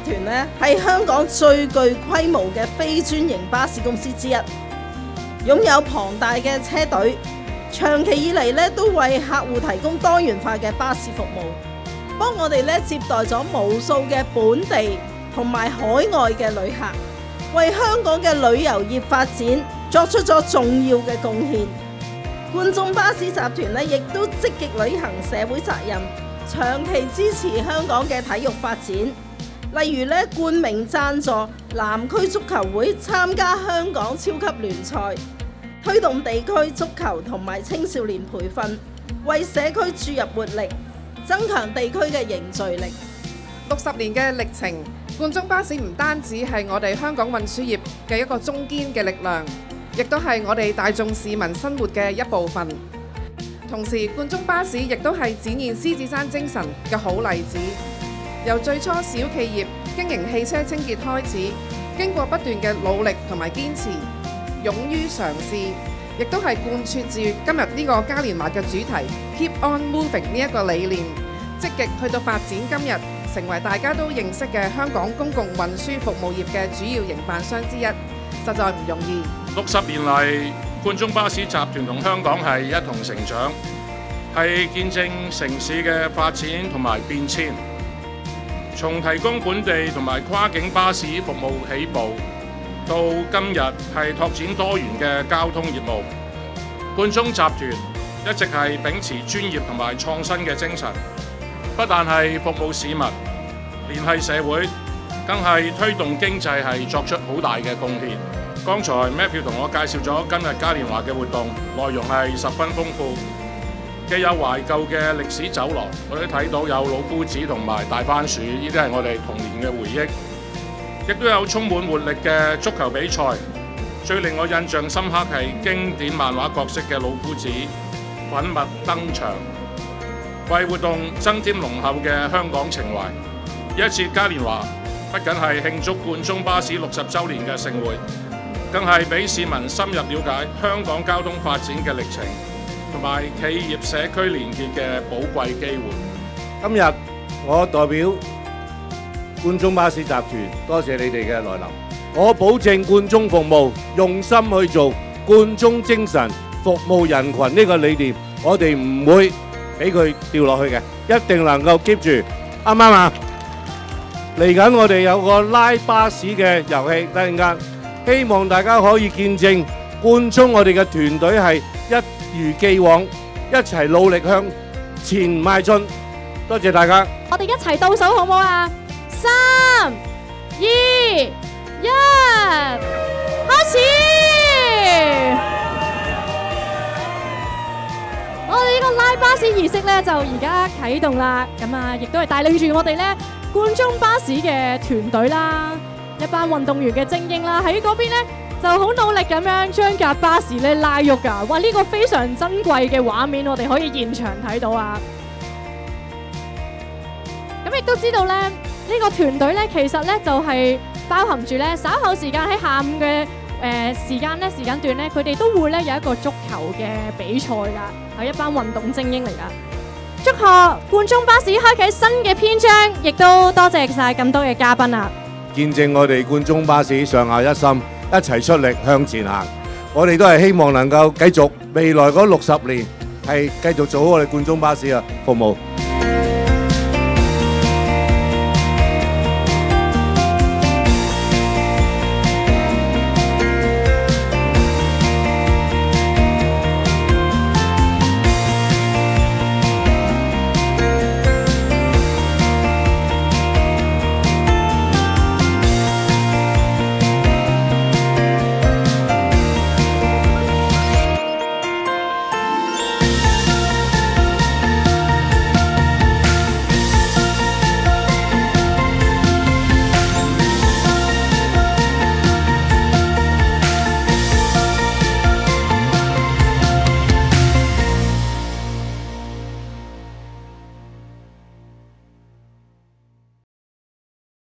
團呢，係香港最具規模嘅非專營巴士公司之一，擁有龐大嘅車隊，長期以嚟呢都為客戶提供多元化嘅巴士服務，幫我哋呢接待咗無數嘅本地同埋海外嘅旅客，為香港嘅旅遊業發展作出咗重要嘅貢獻。冠眾巴士集團呢，亦都積極履行社會責任，長期支持香港嘅體育發展。例如呢，冠名贊助南區足球會參加香港超級聯賽，推動地區足球同埋青少年培訓，為社區注入活力，增強地區嘅凝聚力。60年嘅歷程，冠眾巴士唔單止係我哋香港運輸業嘅一個中堅嘅力量，亦都係我哋大眾市民生活嘅一部分。同時，冠眾巴士亦都係展現獅子山精神嘅好例子。由最初小企業經營汽車清潔開始，經過不斷嘅努力同埋堅持，勇於嘗試，亦都係貫徹住今日呢個嘉年華嘅主題 Keep on Moving 呢一個理念，積極去到發展今日成為大家都認識嘅香港公共運輸服務業嘅主要營辦商之一，實在唔容易。60年嚟，冠眾巴士集團同香港係一同成長，係見證城市嘅發展同埋變遷。從提供本地同埋跨境巴士服務起步，到今日係拓展多元嘅交通業務。冠眾集團一直係秉持專業同埋創新嘅精神，不但係服務市民、聯繫社會，更係推動經濟係作出好大嘅貢獻。剛才 Matthew 同我介紹咗今日嘉年華嘅活動，內容係十分豐富，既有懷舊嘅歷史走廊，我哋睇到有老夫子同埋大番薯，呢啲係我哋童年嘅回憶，亦都有充滿活力嘅足球比賽。最令我印象深刻係經典漫畫角色嘅老夫子粉墨登場，為活動增添濃厚嘅香港情懷。呢一次嘉年華不僅係慶祝冠眾巴士60週年嘅盛會，更係俾市民深入了解香港交通發展嘅歷程，同埋企業社區連結嘅寶貴機會。今日我代表冠眾巴士集團，多謝你哋嘅來臨。我保證冠眾服務，用心去做，冠眾精神，服務人群呢個理念，我哋唔會俾佢掉落去嘅，一定能夠 keep 住，啱唔啱啊？嚟緊我哋有個拉巴士嘅遊戲，突然間希望大家可以見證冠眾我哋嘅團隊係一如既往，一齊努力向前邁進。多謝大家。我哋一齊倒數好唔好啊？3、2、1，開始！我哋呢個拉巴士儀式咧就而家啟動啦，咁啊，亦都係帶領住我哋咧冠眾巴士嘅團隊啦，一班運動員嘅精英啦，喺嗰邊咧就好努力咁樣將架巴士咧拉喐噶，哇！呢個非常珍貴嘅畫面，我哋可以現場睇到啊！咁亦都知道咧，呢個團隊咧其實咧就係包含住咧稍後時間喺下午嘅時間段咧，佢哋都會咧有一個足球嘅比賽噶，係一班運動精英嚟噶。祝賀冠眾巴士開啟新嘅篇章，亦都多謝晒咁多嘅嘉賓啊！見證我哋冠眾巴士上下一心，一齊出力向前行。我哋都係希望能夠繼續未來嗰60年係繼續做好我哋冠眾巴士嘅服務。